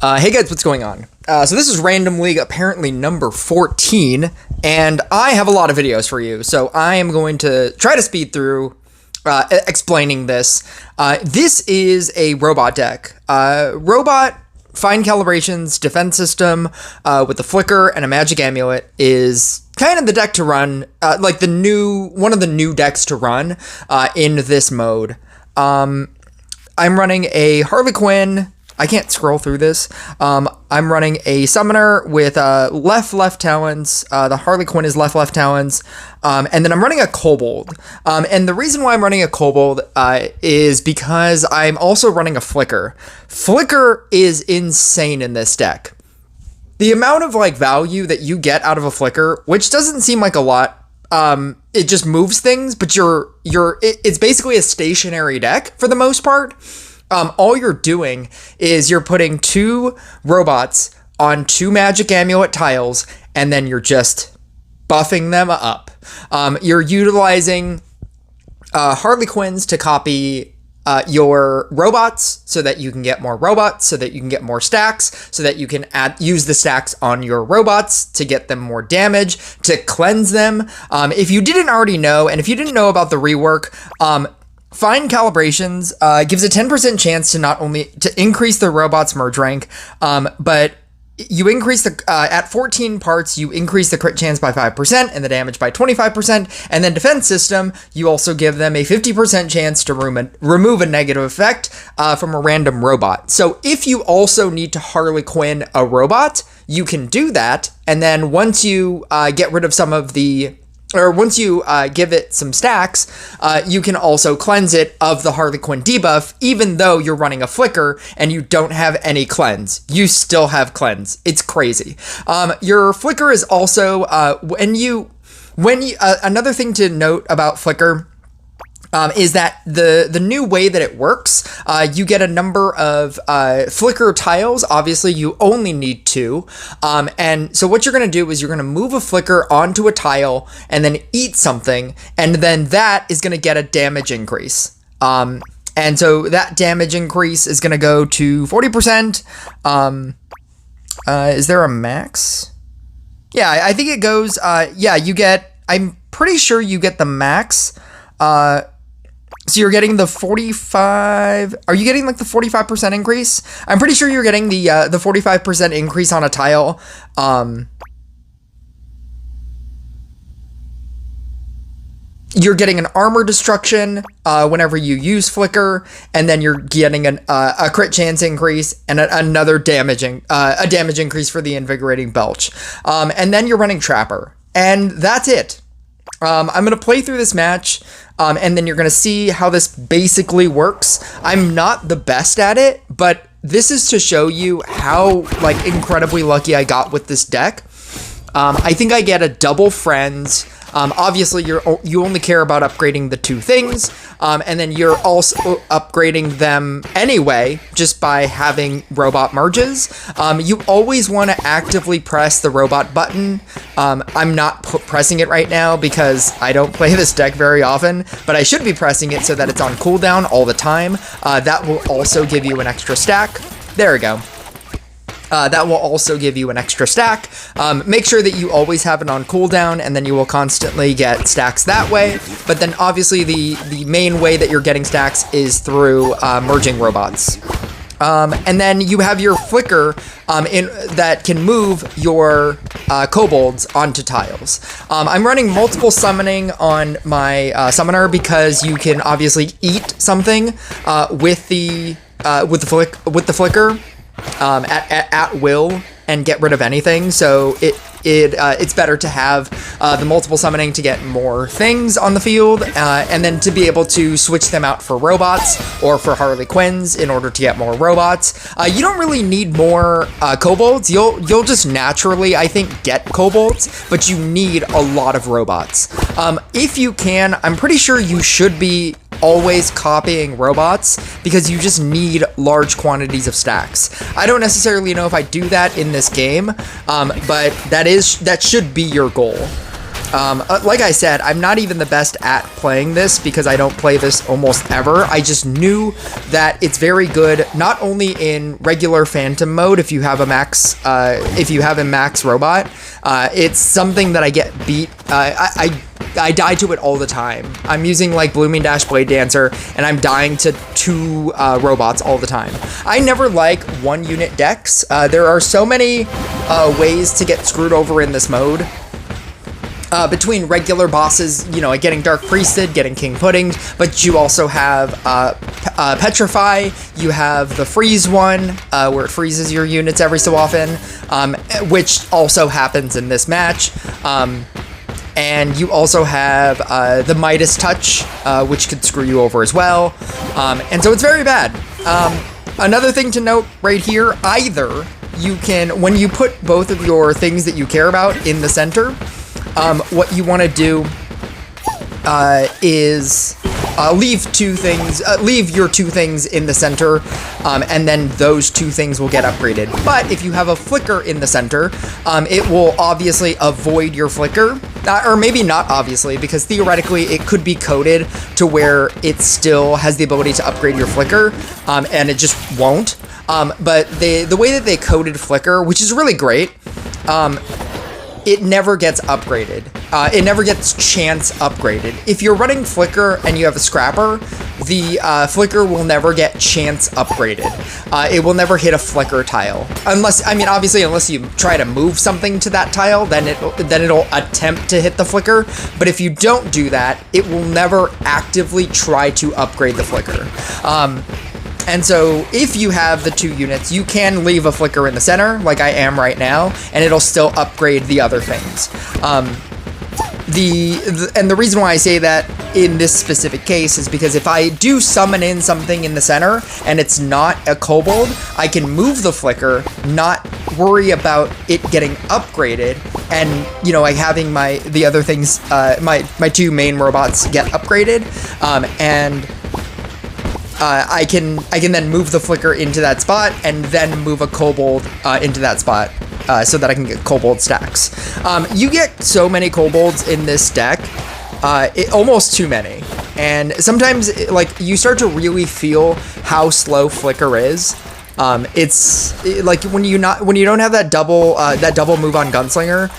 Hey guys, what's going on? So this is Rhandum League, apparently number 14, and I have a lot of videos for you, so I am going to try to speed through explaining this. This is a robot deck. Robot, fine calibrations, defense system, with a flicker and a magic amulet is kind of the deck to run, like one of the new decks to run in this mode. I'm running a Harley Quinn. I can't scroll through this. I'm running a summoner with left talons. The Harley Quinn is left talons. And then I'm running a kobold. And the reason why I'm running a kobold is because I'm also running a flicker. Flicker is insane in this deck. The amount of value that you get out of a flicker, which doesn't seem like a lot, it just moves things, but it's basically a stationary deck for the most part. All you're doing is you're putting 2 robots on 2 magic amulet tiles, and then you're just buffing them up. You're utilizing Harley Quinns to copy your robots so that you can get more robots, so that you can get more stacks, so that you can use the stacks on your robots to get them more damage, to cleanse them. If you didn't already know, and if you didn't know about the rework, fine calibrations gives a 10% chance to not only to increase the robot's merge rank, but you increase the at 14 parts, you increase the crit chance by 5% and the damage by 25%. And then defense system, you also give them a 50% chance to remove a negative effect from a random robot. So if you also need to Harley Quinn a robot, you can do that. And then once you get rid of some of once you give it some stacks, you can also cleanse it of the Harley Quinn debuff, even though you're running a flicker and you don't have any cleanse. You still have cleanse. It's crazy. Your flicker is also, another thing to note about flicker is that the new way that it works, you get a number of flicker tiles. Obviously, you only need 2. And so what you're going to do is you're going to move a flicker onto a tile and then eat something, and then that is going to get a damage increase. And so that damage increase is going to go to 40%. Is there a max? Yeah, I think it goes, I'm pretty sure you get the max. So you're getting the 45. Are you getting the 45% increase? I'm pretty sure you're getting the 45% increase on a tile. You're getting an armor destruction whenever you use flicker, and then you're getting a crit chance increase and another damage increase for the invigorating belch. And then you're running trapper, and that's it. I'm going to play through this match, and then you're going to see how this basically works. I'm not the best at it, but this is to show you how, incredibly lucky I got with this deck. I think I get a double friends. Obviously, you only care about upgrading the 2 things, and then you're also upgrading them anyway, just by having robot merges. You always want to actively press the robot button. I'm not pressing it right now because I don't play this deck very often, but I should be pressing it so that it's on cooldown all the time. That will also give you an extra stack. There we go. That will also give you an extra stack. Make sure that you always have it on cooldown, and then you will constantly get stacks that way. But then obviously the main way that you're getting stacks is through merging robots. And then you have your flicker that can move your kobolds onto tiles. I'm running multiple summoning on my summoner because you can obviously eat something with the flicker. At will and get rid of anything, so it's better to have the multiple summoning to get more things on the field, and then to be able to switch them out for robots or for Harley Quinns in order to get more robots. You don't really need more kobolds. You'll just naturally, I think, get kobolds, but you need a lot of robots. If you can, I'm pretty sure you should be always copying robots because you just need large quantities of stacks. I don't necessarily know if I do that in this game, but that should be your goal. Like I said, I'm not even the best at playing this because I don't play this almost ever. I just knew that it's very good, not only in regular Phantom mode if you have a max robot. It's something that I get beat. I die to it all the time. I'm using like Blooming Dash Blade Dancer, and I'm dying to 2 robots all the time. I never like 1-unit decks. There are so many ways to get screwed over in this mode. Between regular bosses, you know, like getting Dark Priested, getting King Pudding, but you also have Petrify, you have the Freeze one, where it freezes your units every so often, which also happens in this match. And you also have the Midas Touch, which could screw you over as well. And so it's very bad. Another thing to note right here, either you can, when you put both of your things that you care about in the center, what you want to do is leave your 2 things in the center, and then those 2 things will get upgraded. But if you have a flicker in the center, it will obviously avoid your flicker, or maybe not obviously, because theoretically it could be coded to where it still has the ability to upgrade your flicker, and it just won't. But the way that they coded flicker, which is really great, it never gets upgraded. It never gets chance upgraded. If you're running Flicker and you have a Scrapper, the Flicker will never get chance upgraded. It will never hit a Flicker tile. Unless, I mean, obviously, unless you try to move something to that tile, then it'll attempt to hit the Flicker. But if you don't do that, it will never actively try to upgrade the Flicker. And so if you have the 2 units, you can leave a flicker in the center, like I am right now, and it'll still upgrade the other things. And the reason why I say that in this specific case is because if I do summon in something in the center and it's not a kobold, I can move the flicker, not worry about it getting upgraded, and, you know, like having the other things, my 2 main robots get upgraded, and I can then move the flicker into that spot and then move a kobold into that spot, so that I can get kobold stacks. You get so many kobolds in this deck, almost too many, and sometimes like you start to really feel how slow flicker is. Like when you don't have that double move on Gunslinger,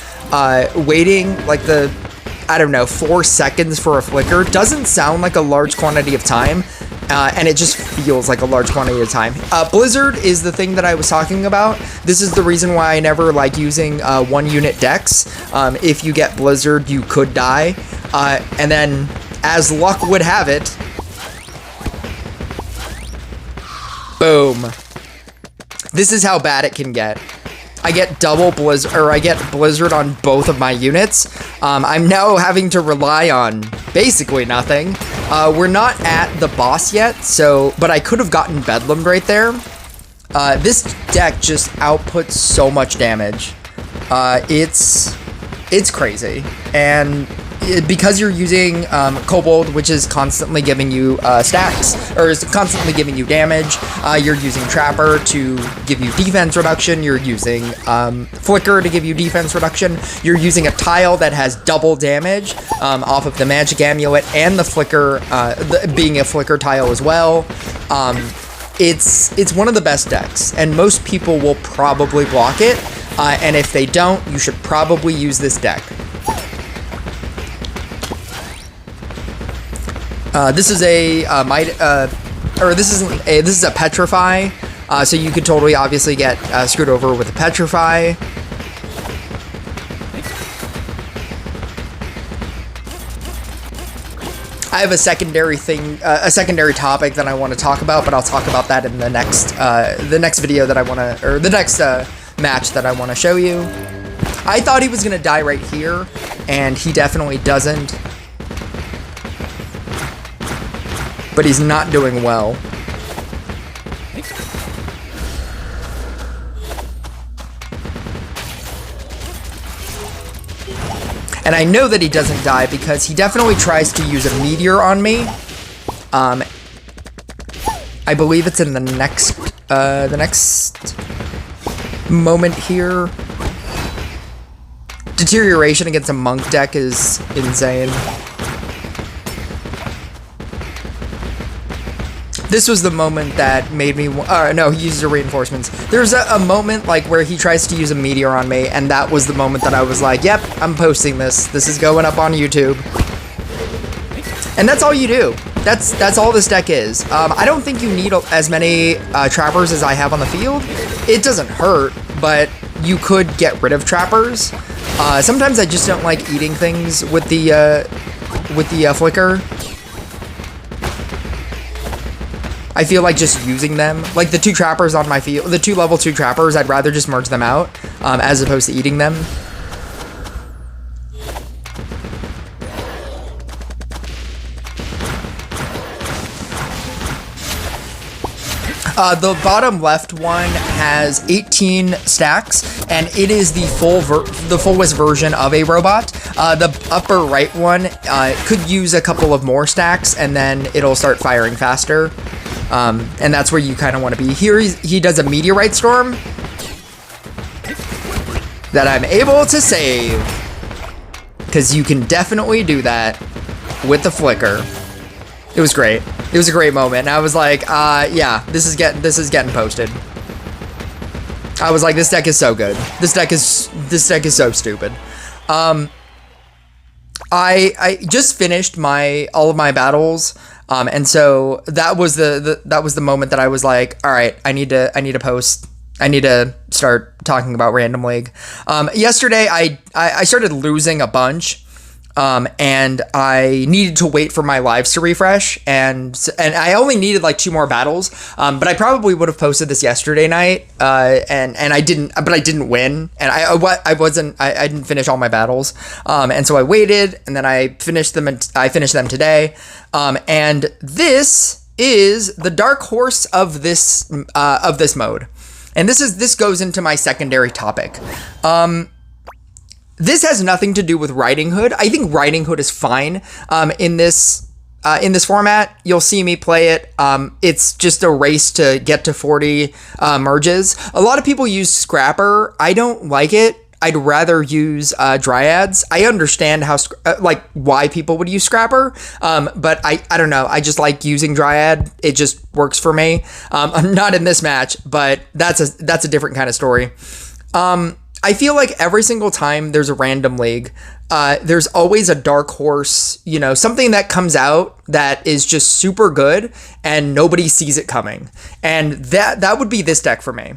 waiting like 4 seconds for a flicker doesn't sound like a large quantity of time. And it just feels like a large quantity of time. Blizzard is the thing that I was talking about. This is the reason why I never like using 1-unit decks. If you get Blizzard, you could die. And then, as luck would have it, boom. This is how bad it can get. I get double Blizzard, or I get Blizzard on both of my units. I'm now having to rely on basically nothing. We're not at the boss yet, but I could have gotten Bedlam right there. This deck just outputs so much damage. It's crazy, and because you're using Kobold, which is constantly giving you stacks, or is constantly giving you damage, you're using Trapper to give you defense reduction, you're using Flicker to give you defense reduction, you're using a tile that has double damage off of the Magic Amulet and the Flicker, being a Flicker tile as well. It's one of the best decks, and most people will probably block it, and if they don't, you should probably use this deck. This is this is a Petrify, so you could totally obviously get screwed over with a Petrify. I have a secondary topic that I want to talk about, but I'll talk about that in the next video that I want to, or the next match that I want to show you. I thought he was gonna die right here, and he definitely doesn't. But he's not doing well. And I know that he doesn't die because he definitely tries to use a meteor on me. I believe it's in the next moment here. Deterioration against a monk deck is insane. This was the moment that made me, no, he uses the reinforcements. There's a moment like where he tries to use a meteor on me, and that was the moment that I was like, yep, I'm posting this. This is going up on YouTube. And that's all you do. That's all this deck is. I don't think you need as many trappers as I have on the field. It doesn't hurt, but you could get rid of trappers. Sometimes I just don't like eating things with the flicker. I feel like just using them, like the 2 trappers on my field, the 2 level 2 trappers, I'd rather just merge them out as opposed to eating them. The bottom left one has 18 stacks, and it is the fullest version of a robot. The upper right one could use a couple of more stacks, and then it'll start firing faster. And that's where you kind of want to be. Here he does a meteorite storm that I'm able to save, because you can definitely do that with the flicker. It was great. It was a great moment, and I was like, yeah, this is getting posted. I was like, this deck is so good. This deck is so stupid. I just finished all of my battles, and so that was the moment that I was like, all right, I need to post. I need to start talking about Rhandum League. Yesterday, I started losing a bunch. And I needed to wait for my lives to refresh, and I only needed like 2 more battles. But I probably would have posted this yesterday night. And I didn't, but I didn't win, and I didn't finish all my battles. And so I waited, and then I finished them. I finished them today. And this is the dark horse of this mode, and this goes into my secondary topic. This has nothing to do with Riding Hood. I think Riding Hood is fine in this format. You'll see me play it. It's just a race to get to 40 merges. A lot of people use Scrapper. I don't like it. I'd rather use Dryads. I understand how why people would use Scrapper, but I don't know. I just like using Dryad. It just works for me. I'm not in this match, but that's a different kind of story. I feel like every single time there's a Rhandum League, there's always a dark horse, something that comes out that is just super good and nobody sees it coming. And that would be this deck for me.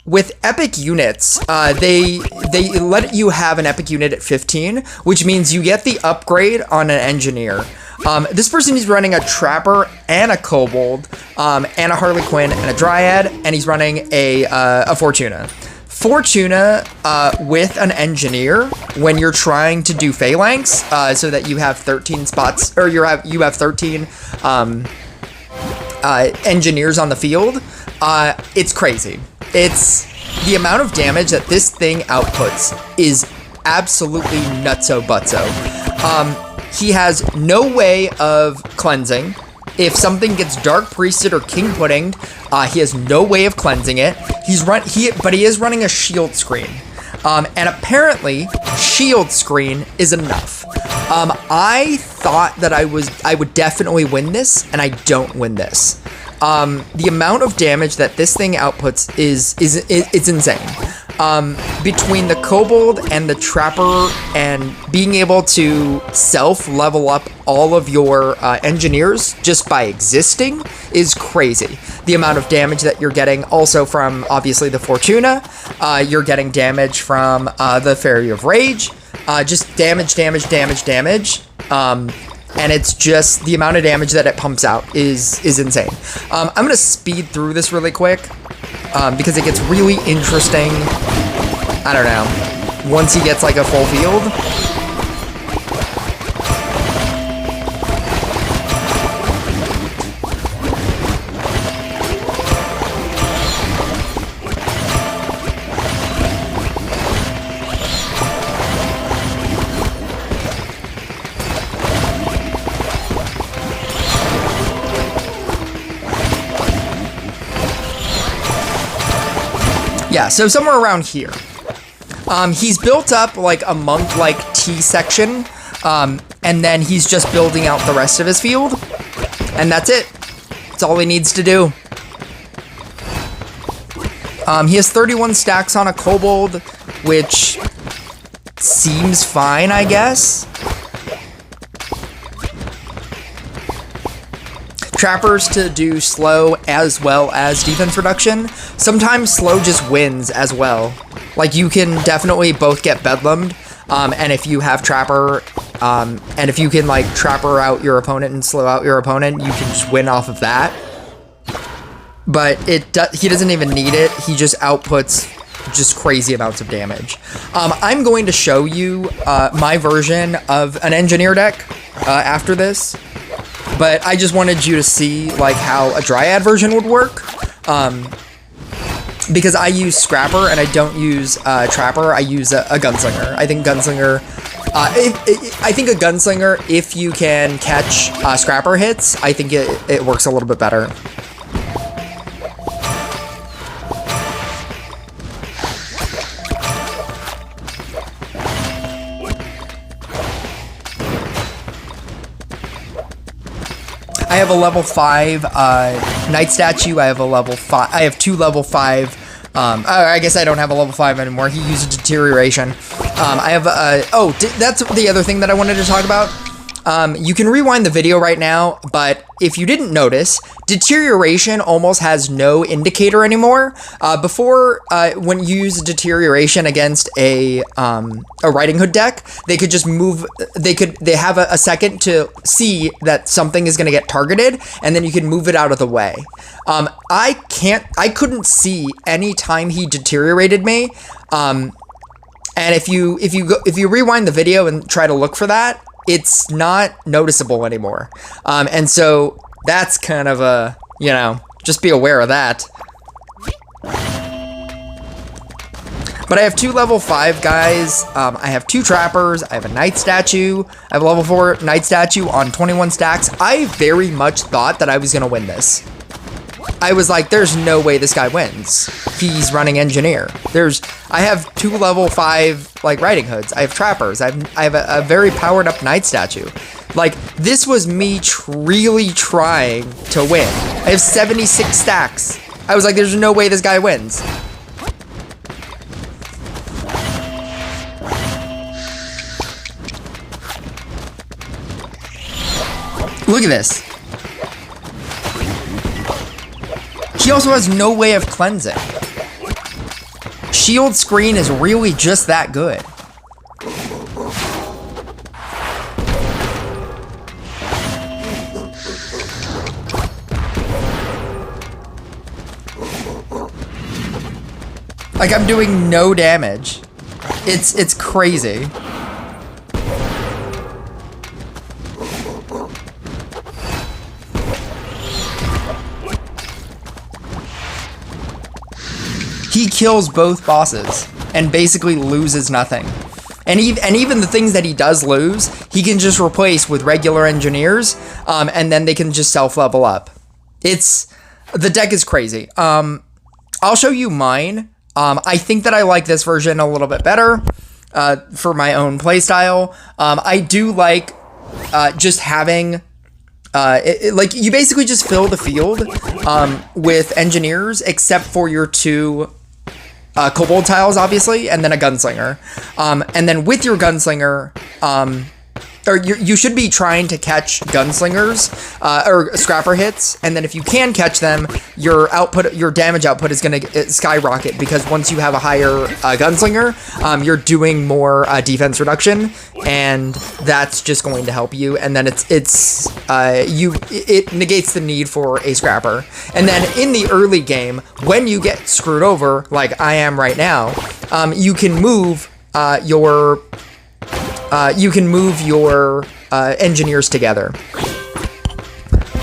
With epic units, they let you have an epic unit at 15, which means you get the upgrade on an engineer. This person is running a Trapper and a Kobold, and a Harley Quinn and a Dryad, and he's running a Fortuna. Fortuna with an engineer when you're trying to do phalanx, so that you have 13 spots, or you have 13 engineers on the field. It's crazy. It's the amount of damage that this thing outputs is absolutely nutso butso. He has no way of cleansing. If something gets Dark Priested or King Puddinged, he has no way of cleansing it. But he is running a shield screen. And apparently, shield screen is enough. I thought that I would definitely win this, and I don't win this. The amount of damage that this thing outputs it's insane. Between the Kobold and the Trapper and being able to self-level up all of your engineers just by existing is crazy. The amount of damage that you're getting also from, obviously, the Fortuna. You're getting damage from the Fairy of Rage. Just damage. And it's just the amount of damage that it pumps out is insane. I'm going to speed through this really quick because it gets really interesting. I don't know. Once he gets like a full field. Yeah, so somewhere around here. He's built up like a monk-like T section, and then he's just building out the rest of his field, and that's it. That's all he needs to do. He has 31 stacks on a kobold, which seems fine, I guess. Trappers to do slow as well as defense reduction. Sometimes slow just wins as well. Like, you can definitely both get bedlammed, and if you have trapper, and if you can like trapper out your opponent and slow out your opponent, you can just win off of that. But he doesn't even need it. He just outputs just crazy amounts of damage. I'm going to show you my version of an engineer deck after this, but I just wanted you to see like how a Dryad version would work. Because I use Scrapper and I don't use Trapper, I use a Gunslinger. I think Gunslinger, a Gunslinger, if you can catch Scrapper hits, I think it works a little bit better. I have a level 5 Knight Statue. I have a level 5. I have 2 level 5. I guess I don't have a level 5 anymore. He uses Deterioration. I have that's the other thing that I wanted to talk about. You can rewind the video right now, but if you didn't notice, Deterioration almost has no indicator anymore. Before, when you use Deterioration against a Riding Hood deck, they could just move, they have a second to see that something is going to get targeted, and then you can move it out of the way. I couldn't see any time he deteriorated me, and if you rewind the video and try to look for that, it's not noticeable anymore. And so that's kind of a, just be aware of that. But I have 2 level 5 guys. I have 2 trappers. I have a Knight Statue. I have a level 4 Knight Statue on 21 stacks. I very much thought that I was going to win this. I was like, there's no way this guy wins. He's running Engineer. I have 2 level 5, like, Riding Hoods. I have Trappers. I have a very powered up Knight Statue. Like, this was me really trying to win. I have 76 stacks. I was like, there's no way this guy wins. Look at this. He also has no way of cleansing. Shield Screen is really just that good. Like, I'm doing no damage. It's crazy. He kills both bosses and basically loses nothing. And even the things that he does lose, he can just replace with regular engineers, and then they can just self-level up. The deck is crazy. I'll show you mine. I think that I like this version a little bit better for my own playstyle. I do like just having... like, you basically just fill the field with engineers, except for your 2 kobold tiles, obviously, and then a gunslinger. And then with your gunslinger, or you should be trying to catch gunslingers or scrapper hits, and then if you can catch them, your damage output is going to skyrocket, because once you have a higher gunslinger, you're doing more defense reduction, and that's just going to help you. And then it negates the need for a scrapper. And then in the early game, when you get screwed over, like I am right now, you can move your engineers together.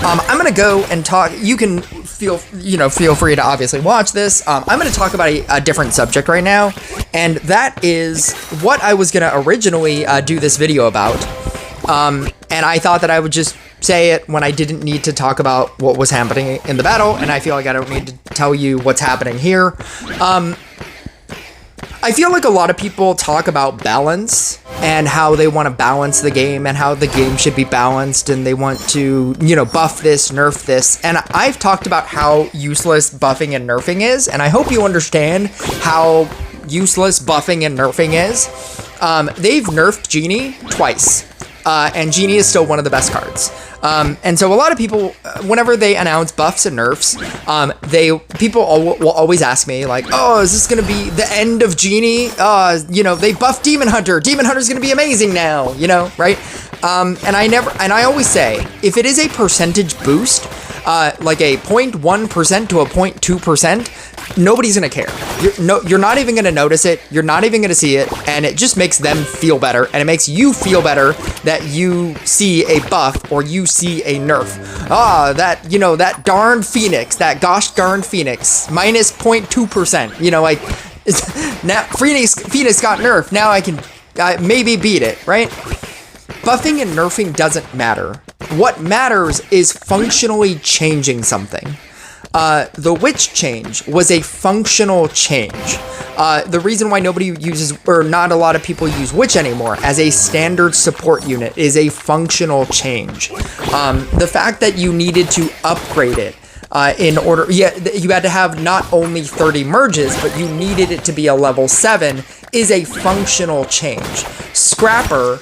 I'm gonna go and talk. You can feel free to obviously watch this. I'm gonna talk about a different subject right now, and that is what I was gonna originally do this video about. And I thought that I would just say it when I didn't need to talk about what was happening in the battle, and I feel like I don't need to tell you what's happening here. I feel like a lot of people talk about balance and how they want to balance the game and how the game should be balanced and they want to, you know, buff this, nerf this. And I've talked about how useless buffing and nerfing is, and I hope you understand how useless buffing and nerfing is. They've nerfed Genie twice, and Genie is still one of the best cards. And so a lot of people, whenever they announce buffs and nerfs, people will always ask me like, oh, is this going to be the end of Genie? You know, they buffed Demon Hunter. Demon Hunter's going to be amazing now, you know, right? And I always say, if it is a percentage boost, like a 0.1% to a 0.2%, nobody's gonna care. You're not even gonna notice it. You're not even gonna see it, and it just makes them feel better, and it makes you feel better that you see a buff or you see a nerf. That, you know, that darn Phoenix, that gosh darn Phoenix, minus 0.2%. You know, like now Phoenix got nerfed. Now I can maybe beat it, right? Buffing and nerfing doesn't matter. What matters is functionally changing something. The Witch change was a functional change. The reason why nobody uses, or not a lot of people use Witch anymore as a standard support unit is a functional change. The fact that you needed to upgrade it in order, you had to have not only 30 merges, but you needed it to be a level 7 is a functional change. Scrapper,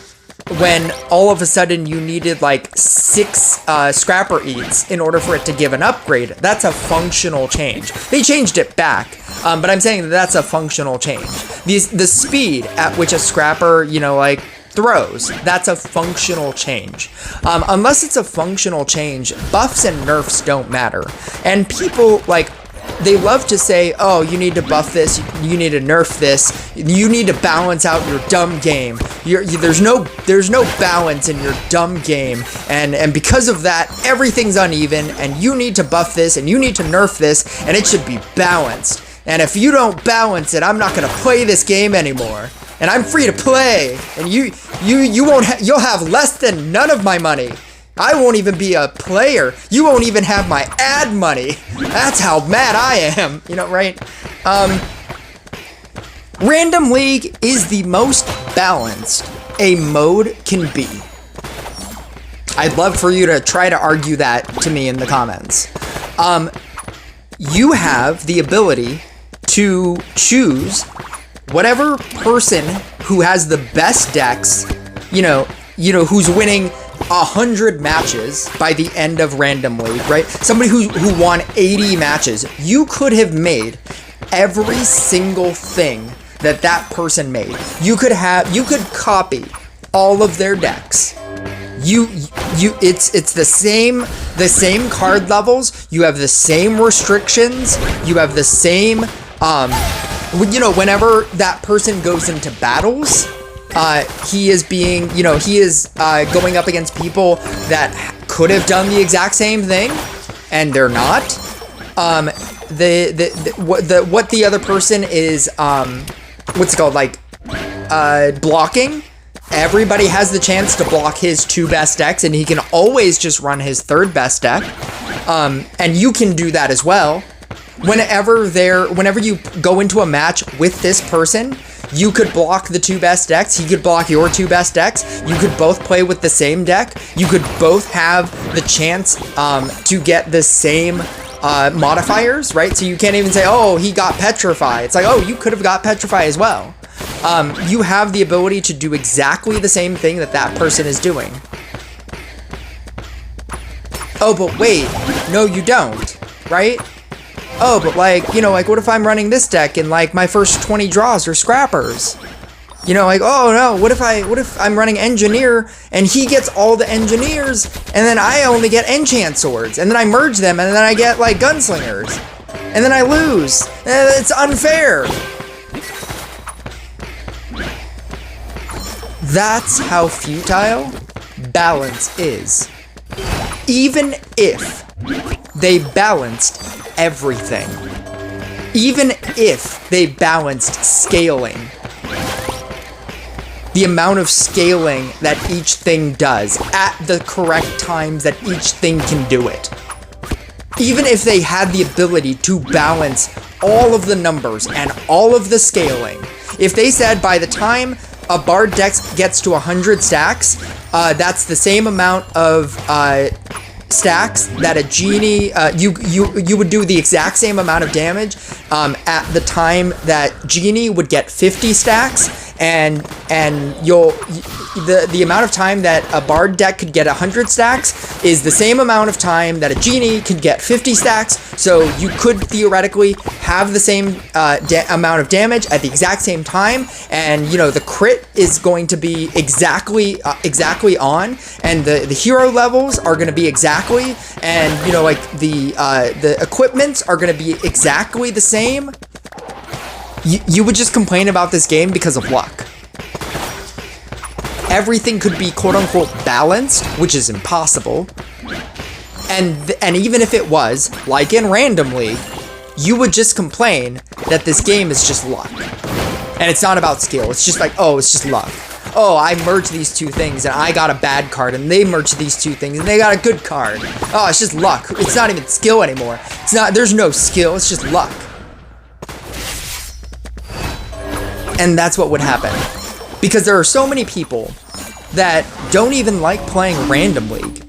when all of a sudden you needed like 6 Scrapper Eats in order for it to give an upgrade, that's a functional change. They changed it back, but I'm saying that's a functional change. The speed at which a Scrapper, you know, like throws, that's a functional change. Unless it's a functional change, buffs and nerfs don't matter. And people like, they love to say, oh, you need to buff this, you need to nerf this, you need to balance out your dumb game. There's no balance in your dumb game, and because of that, everything's uneven, and you need to buff this, and you need to nerf this, and it should be balanced. And if you don't balance it, I'm not gonna play this game anymore. And I'm free to play, and you'll have less than none of my money. I won't even be a player. You won't even have my ad money. That's how mad I am. You know, right? Rhandum League is the most balanced a mode can be. I'd love for you to try to argue that to me in the comments. You have the ability to choose whatever person who has the best decks, you know, who's winning 100 matches by the end of Rhandum League, right? Somebody who won 80 matches. You could have made every single thing that person made. You could copy all of their decks. It's the same card levels. You have the same restrictions. You have the same, you know, whenever that person goes into battles, he is going up against people that could have done the exact same thing, and they're not. What the other person is, what's it called, like, blocking. Everybody has the chance to block his 2 best decks, and he can always just run his 3rd best deck. And you can do that as well. Whenever you go into a match with this person, you could block the 2 best decks. He could block your 2 best decks. You could both play with the same deck. You could both have the chance to get the same modifiers, right? So you can't even say, oh, he got Petrify. It's like, oh, you could have got Petrify as well. You have the ability to do exactly the same thing that person is doing. Oh, but wait, no, you don't, right? Oh, but like, you know, like, what if I'm running this deck and like my first 20 draws are Scrappers? You know, like, oh no, what if I'm running Engineer and he gets all the Engineers and then I only get Enchant Swords, and then I merge them and then I get like Gunslingers and then I lose. It's unfair. That's how futile balance is. Even if they balanced everything, even if they balanced scaling, the amount of scaling that each thing does at the correct times that each thing can do it, even if they had the ability to balance all of the numbers and all of the scaling, If they said by the time a Bard deck gets to 100 stacks, that's the same amount of stacks that a Genie, you would do the exact same amount of damage at the time that Genie would get 50 stacks, and the amount of time that a Bard deck could get 100 stacks is the same amount of time that a Genie could get 50 stacks. So you could theoretically have the same amount of damage at the exact same time, and you know the crit is going to be exactly on, and the hero levels are going to be exactly, and you know like the equipments are going to be exactly the same. You would just complain about this game because of luck. Everything could be quote-unquote balanced, which is impossible. And even if it was, like in Rhandum League, you would just complain that this game is just luck. And it's not about skill. It's just like, oh, it's just luck. Oh, I merged these two things and I got a bad card, and they merged these two things and they got a good card. Oh, it's just luck. It's not even skill anymore. There's no skill, it's just luck. And that's what would happen. Because there are so many people that don't even like playing Rhandum League.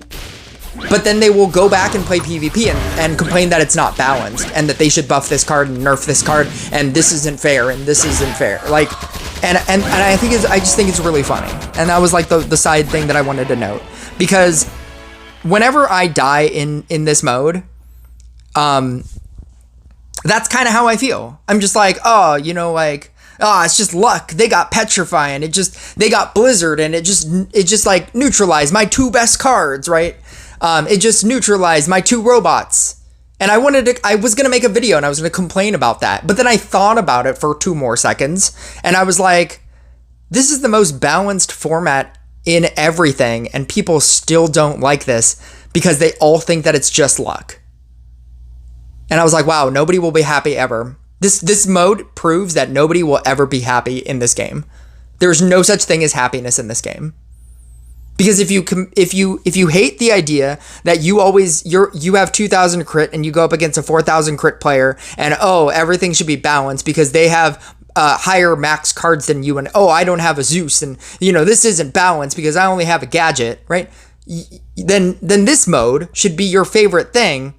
But then they will go back and play PvP and complain that it's not balanced, and that they should buff this card and nerf this card, and this isn't fair, and this isn't fair. Like, and I just think it's really funny. And that was like the side thing that I wanted to note. Because whenever I die in this mode, that's kind of how I feel. I'm just like, oh, you know, like, oh, it's just luck. They got Petrify, and they got Blizzard, and it just like neutralized my two best cards, right? It just neutralized my two robots. And I was gonna make a video and I was gonna complain about that. But then I thought about it for 2 more seconds, and I was like, this is the most balanced format in everything, and people still don't like this because they all think that it's just luck. And I was like, wow, nobody will be happy ever. This mode proves that nobody will ever be happy in this game. There's no such thing as happiness in this game. Because if you hate the idea that you have 2,000 crit and you go up against a 4,000 crit player, and oh, everything should be balanced because they have higher max cards than you, and oh, I don't have a Zeus, and you know this isn't balanced because I only have a gadget, right? Then this mode should be your favorite thing.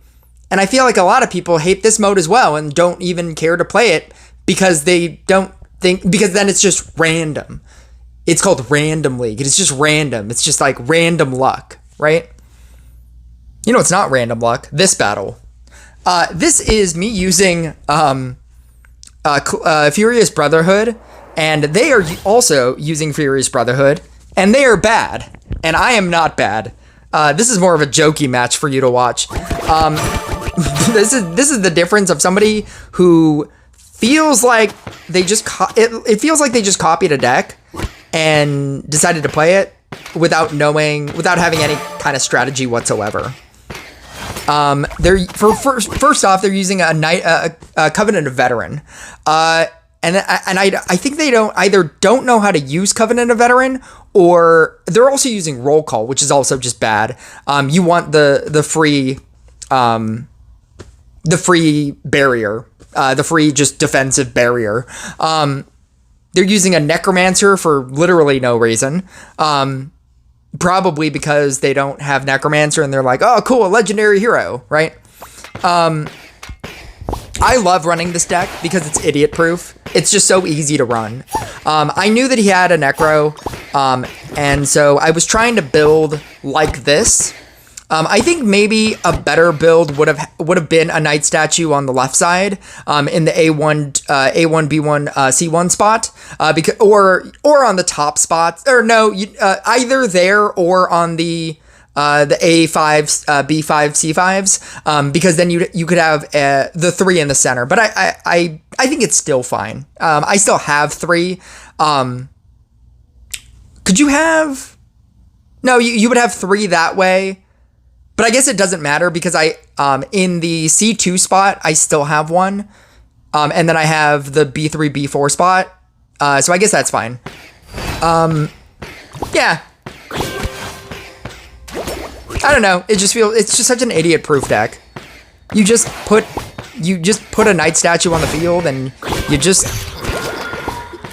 And I feel like a lot of people hate this mode as well and don't even care to play it because they don't think, because then it's just random. It's called Rhandum League. It's just random. It's just like random luck, right? You know, it's not random luck. This battle. This is me using Furious Brotherhood, and they are also using Furious Brotherhood, and they are bad, and I am not bad. This is more of a jokey match for you to watch. This is the difference of somebody who feels like they just it feels like they just copied a deck and decided to play it without having any kind of strategy whatsoever. First off, they're using a Covenant of Veteran, and I think they don't know how to use Covenant of Veteran, or they're also using Roll Call, which is also just bad. You want the free barrier, the free just defensive barrier. They're using a Necromancer for literally no reason. Probably because they don't have Necromancer and they're like, oh, cool, a legendary hero, right? I love running this deck because it's idiot proof. It's just so easy to run. I knew that he had a Necro, and so I was trying to build like this. I think maybe a better build would have been a Knight Statue on the left side, in the A1, B1, C1 spot, because or on the top spots, or no, either there or on the A5s, B5, C5s, because then you could have the 3 in the center. But I think it's still fine. I still have 3. Could you have? No, you would have 3 that way. But I guess it doesn't matter because in the C2 spot, I still have 1. And then I have the B3, B4 spot. So I guess that's fine. Yeah. I don't know. It's just such an idiot proof deck. You just put a Knight Statue on the field and you just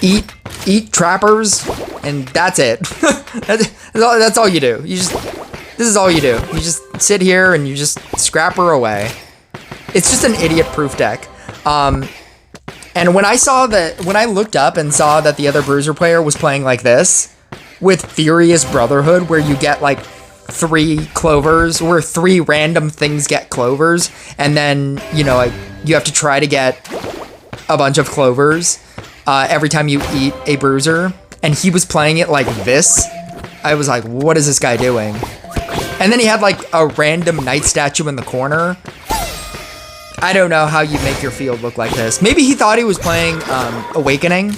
eat trappers, and that's it. That's all you do. This is all you do. You just sit here and you just scrapper away. It's just an idiot-proof deck. And when I looked up and saw that the other Bruiser player was playing like this, with Furious Brotherhood, where you get like 3 clovers, where 3 random things get clovers, and then, you know, like, you have to try to get a bunch of clovers every time you eat a Bruiser, and he was playing it like this, I was like, what is this guy doing? And then he had like a random knight statue in the corner. I don't know how you make your field look like this. Maybe he thought he was playing Awakening.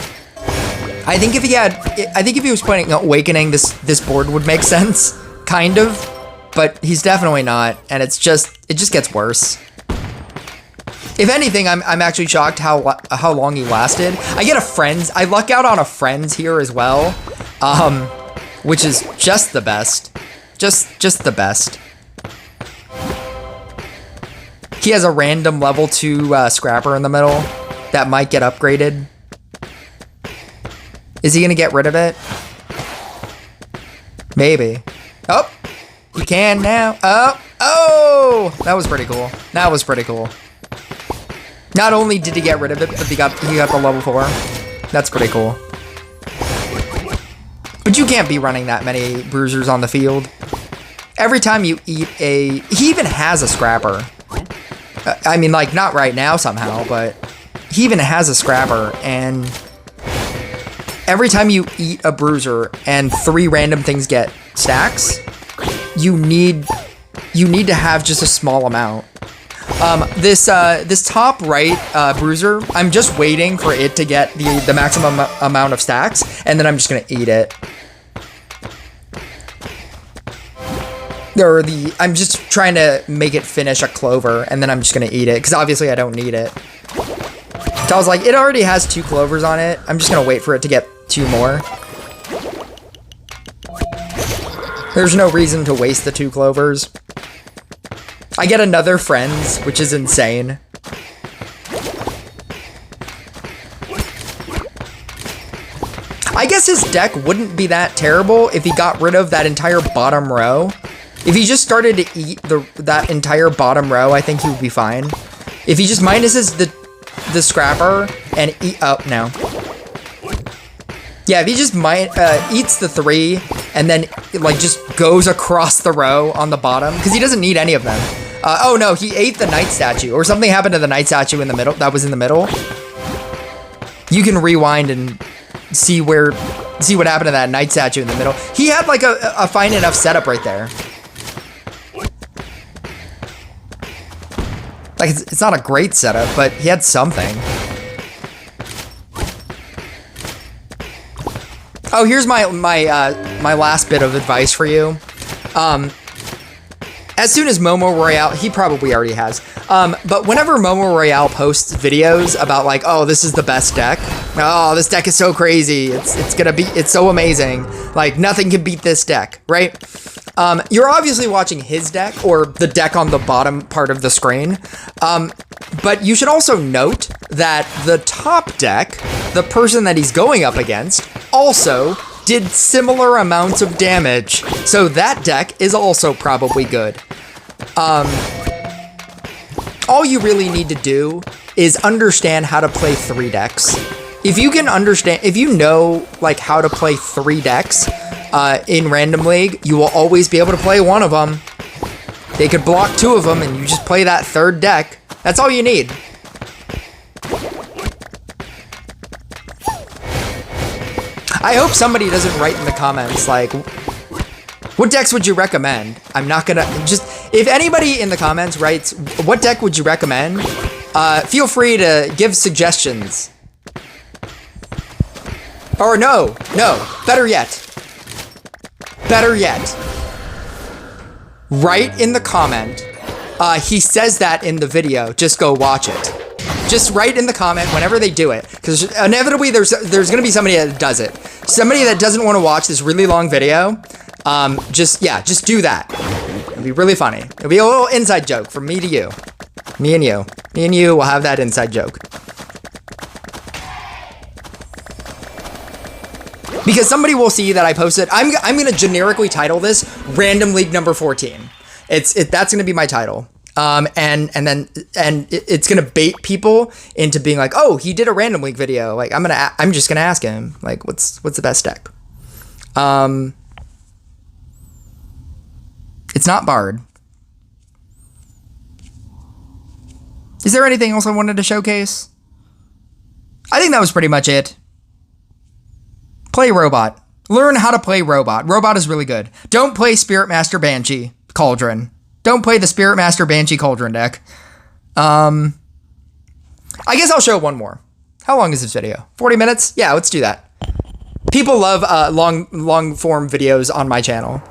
I think if he was playing Awakening, this board would make sense, kind of, but he's definitely not, and it just gets worse. If anything, I'm actually shocked how long he lasted. I get a Friends. I luck out on a Friends here as well, which is just the best. Just the best. He has a random level 2 Scrapper in the middle that might get upgraded. Is he gonna get rid of it? Maybe. Oh, he can now. Oh, that was pretty cool. That was pretty cool. Not only did he get rid of it, but he got the level 4. That's pretty cool. But you can't be running that many Bruisers on the field. Every time you eat he even has a Scrapper. I mean, like, not right now somehow, but he even has a Scrapper, and every time you eat a Bruiser and 3 random things get stacks, you need to have just a small amount. This top right Bruiser, I'm just waiting for it to get the maximum amount of stacks, and then I'm just gonna eat it. I'm just trying to make it finish a clover, and then I'm just gonna eat it, because obviously I don't need it. So I was like, it already has 2 clovers on it. I'm just gonna wait for it to get 2 more. There's no reason to waste the 2 clovers. I get another Friends, which is insane. I guess his deck wouldn't be that terrible if he got rid of that entire bottom row. If he just started to eat that entire bottom row, I think he would be fine. If he just minuses the Scrapper and no. Yeah, if he just eats the 3 and then like just goes across the row on the bottom, because he doesn't need any of them. Oh no, he ate the knight statue, or something happened to the knight statue in the middle. That was in the middle. You can rewind and see what happened to that knight statue in the middle. He had like a fine enough setup right there. Like, it's not a great setup, but he had something. Oh, here's my last bit of advice for you. As soon as Momo Royale, he probably already has. But whenever Momo Royale posts videos about like, oh, this is the best deck. Oh, this deck is so crazy. It's so amazing. Like, nothing can beat this deck, right? You're obviously watching his deck, or the deck on the bottom part of the screen. But you should also note that the top deck, the person that he's going up against, also did similar amounts of damage. So that deck is also probably good. All you really need to do is understand how to play 3 decks. If you know like how to play 3 decks in Random League, you will always be able to play one of them. They could block 2 of them and you just play that 3rd deck. That's all you need. I hope somebody doesn't write in the comments like, what decks would you recommend? I'm not gonna, if anybody in the comments writes, what deck would you recommend? Feel free to give suggestions. Or no, better yet. Write in the comment, he says that in the video, just go watch it. Just write in the comment whenever they do it, because inevitably there's gonna be somebody that does it. Somebody that doesn't want to watch this really long video, just do that. It'll be really funny. It'll be a little inside joke from me to you. Me and you will have that inside joke. Because somebody will see that I posted. I'm gonna generically title this Random League number 14. That's gonna be my title. And it's gonna bait people into being like, oh, he did a Random League video. Like I'm just gonna ask him like, what's the best deck? It's not Bard. Is there anything else I wanted to showcase? I think that was pretty much it. Play Robot. Learn how to play Robot. Robot is really good. Don't play Spirit Master Banshee Cauldron. Don't play the Spirit Master Banshee Cauldron deck. I guess I'll show one more. How long is this video? 40 minutes? Yeah, let's do that. People love long form videos on my channel.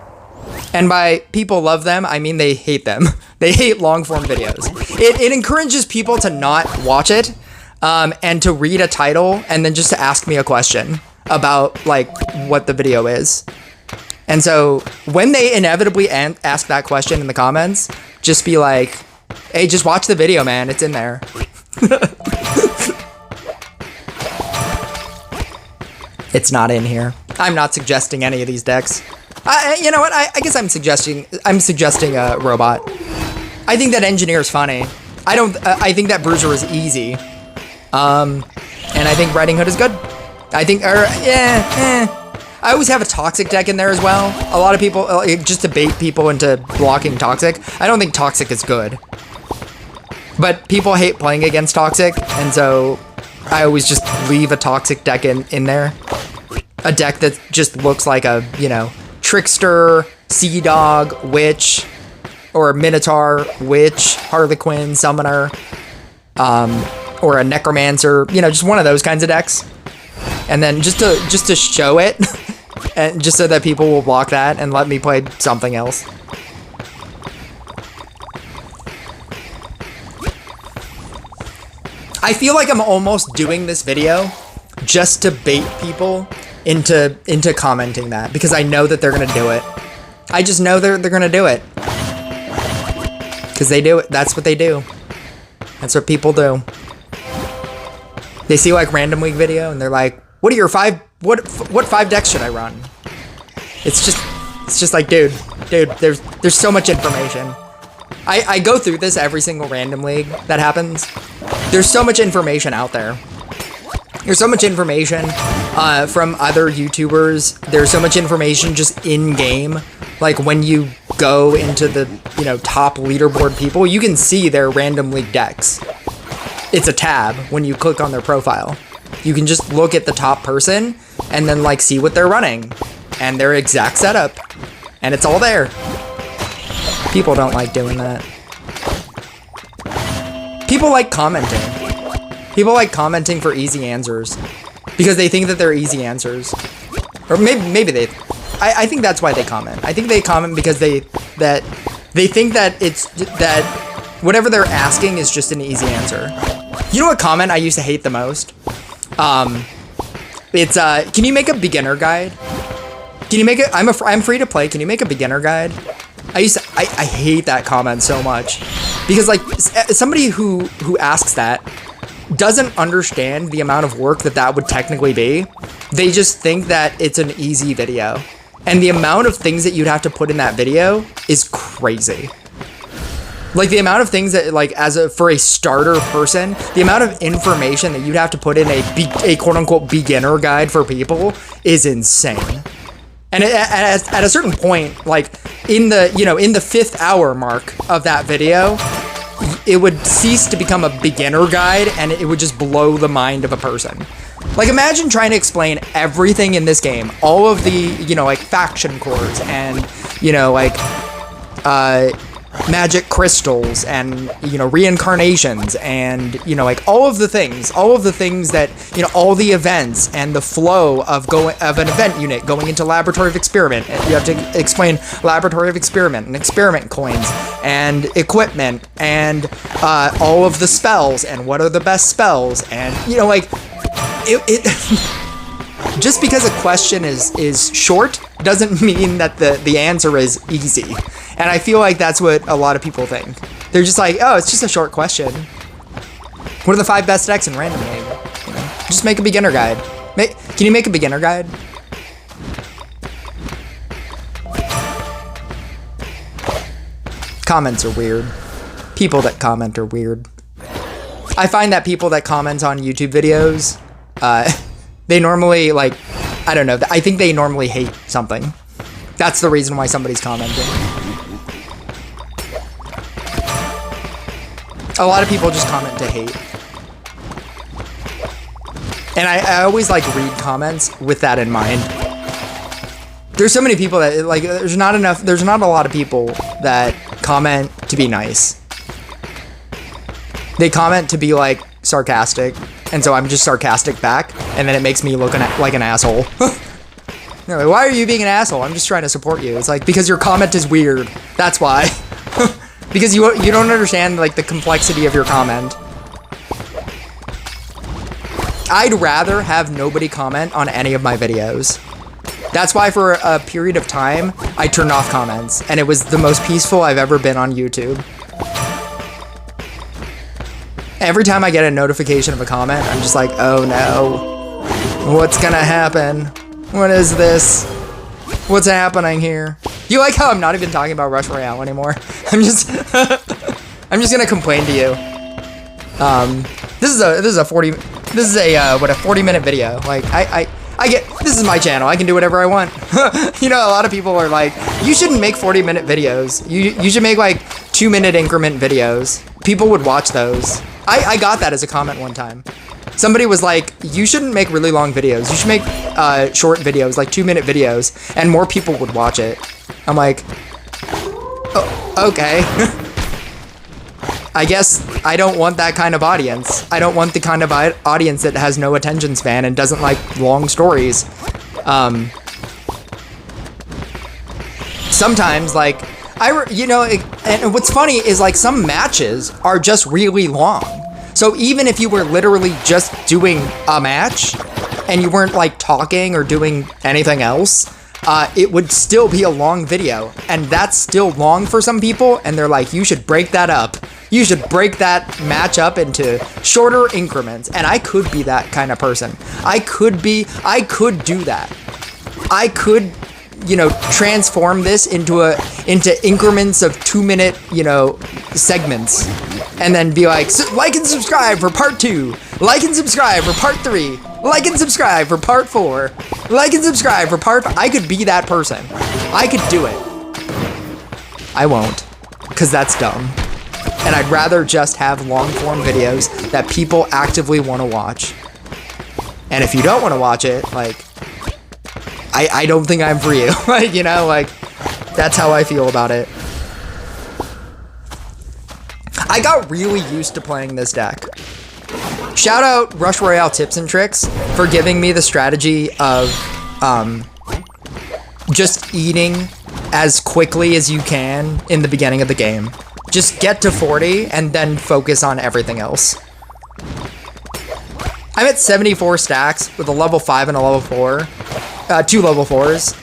And by people love them, I mean they hate them. They hate long form videos. It encourages people to not watch it and to read a title and then just to ask me a question about like what the video is. And so when they inevitably ask that question in the comments, just be like, hey, just watch the video, man. It's in there. It's not in here. I'm not suggesting any of these decks. You know what? I guess I'm suggesting a Robot. I think that Engineer is funny. I think that Bruiser is easy. And I think Riding Hood is good. I think, I always have a Toxic deck in there as well. A lot of people, just to bait people into blocking Toxic. I don't think Toxic is good. But people hate playing against Toxic, and so I always just leave a Toxic deck in there. A deck that just looks like a, Trickster, Sea Dog, Witch, or a Minotaur, Witch, Harlequin, Summoner, or a Necromancer, just one of those kinds of decks. And then just to show it, and just so that people will block that and let me play something else. I feel like I'm almost doing this video just to bait people into commenting that, because I know that they're gonna do it. I just know they're gonna do it. Because they do it. That's what they do. That's what people do. They see like Random League video and they're like, what are your what 5 decks should I run? It's just like, dude, there's so much information. I go through this every single Random League that happens. There's so much information out there. There's so much information from other YouTubers. There's so much information just in game. Like when you go into the top leaderboard people, you can see their Random League decks. It's a tab when you click on their profile. You can just look at the top person and then like see what they're running and their exact setup, and it's all there. People don't like doing that. People like commenting. People like commenting for easy answers because they think that they're easy answers, or maybe they. I think that's why they comment. I think they comment because they think that whatever they're asking is just an easy answer. You know what comment I used to hate the most? It's can you make a beginner guide? Can you make it? I'm free to play. Can you make a beginner guide? I hate that comment so much because like somebody who asks that doesn't understand the amount of work that would technically be. They just think that it's an easy video, and the amount of things that you'd have to put in that video is crazy. Like the amount of things that like for a starter person, the amount of information that you'd have to put in a quote unquote beginner guide for people is insane. And at a certain point, like in the 5th hour mark of that video, it would cease to become a beginner guide and it would just blow the mind of a person. Like imagine trying to explain everything in this game, all of the, like faction cores and, magic crystals and, reincarnations and, like all of the things that, all the events and the flow of an event unit going into Laboratory of Experiment. And you have to explain Laboratory of Experiment and experiment coins and equipment and all of the spells and what are the best spells and, it just because a question is short doesn't mean that the answer is easy. And I feel like that's what a lot of people think. They're just like, oh, it's just a short question. What are the 5 best decks in Random League? Just make a beginner guide. Can you make a beginner guide? Comments are weird. People that comment are weird. I find that people that comment on YouTube videos, they normally, like, I don't know, I think they normally hate something. That's the reason why somebody's commenting. A lot of people just comment to hate. And I always, like, read comments with that in mind. There's so many people that, like, there's not a lot of people that comment to be nice. They comment to be, like, sarcastic, and so I'm just sarcastic back, and then it makes me look like an asshole. They're like, why are you being an asshole? I'm just trying to support you. It's like, because your comment is weird. That's why. Because you don't understand, like, the complexity of your comment. I'd rather have nobody comment on any of my videos. That's why for a period of time, I turned off comments, and it was the most peaceful I've ever been on YouTube. Every time I get a notification of a comment, I'm just like, oh no. What's gonna happen? What is this? What's happening here? You like how I'm not even talking about Rush Royale anymore? I'm just I'm just gonna complain to you. This is a 40-minute video. Like I get, this is my channel. I can do whatever I want. You know, a lot of people are like, you shouldn't make 40-minute videos. You should make like 2-minute increment videos. People would watch those. I got that as a comment one time. Somebody was like, you shouldn't make really long videos. You should make short videos, like 2-minute videos, and more people would watch it. I'm like, oh, okay. I guess I don't want that kind of audience. I don't want the kind of audience that has no attention span and doesn't like long stories. Sometimes, like, and what's funny is, like, some matches are just really long. So even if you were literally just doing a match and you weren't, like, talking or doing anything else, it would still be a long video. And that's still long for some people, and they're like, you should break that up. You should break that match up into shorter increments. And I could be that kind of person. I could do that. I could, you know, transform this into increments of 2-minute, you know, segments. And then be like, like and subscribe for part 2. Like and subscribe for part 3. Like and subscribe for part 4. Like and subscribe for part 5. I could be that person. I could do it. I won't, because that's dumb. And I'd rather just have long-form videos that people actively want to watch. And if you don't want to watch it, like, I don't think I'm for you. Like, you know, like, that's how I feel about it. I got really used to playing this deck. Shout out Rush Royale Tips and Tricks for giving me the strategy of just eating as quickly as you can in the beginning of the game. Just get to 40 and then focus on everything else. I'm at 74 stacks with a level 5 and a level 4. 2 level 4s.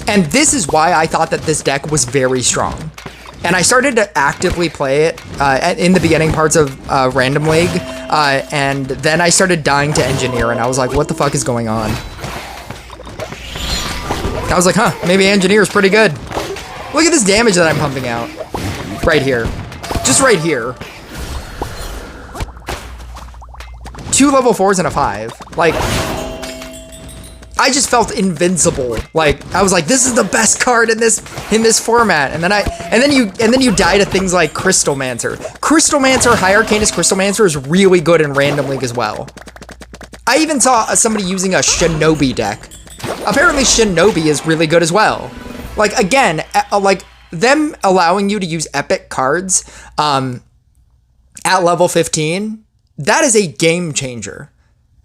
And this is why I thought that this deck was very strong. And I started to actively play it in the beginning parts of Rhandum League. And then I started dying to Engineer, and I was like, what the fuck is going on? I was like, huh, maybe Engineer is pretty good. Look at this damage that I'm pumping out. Right here. Just right here. 2 level 4s and a 5. Like, I just felt invincible. Like, I was like, this is the best card in this format. And then you die to things like Crystalmancer. High Arcanist Crystalmancer is really good in Rhandum League as well. I even saw somebody using a Shinobi deck. Apparently Shinobi is really good as well. Like, again, like, them allowing you to use epic cards at level 15, that is a game changer.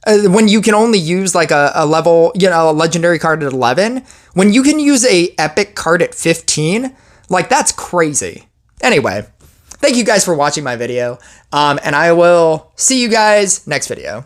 When you can only use, like, a level, you know, a legendary card at 11, when you can use a epic card at 15, like, that's crazy. Anyway, thank you guys for watching my video, and I will see you guys next video.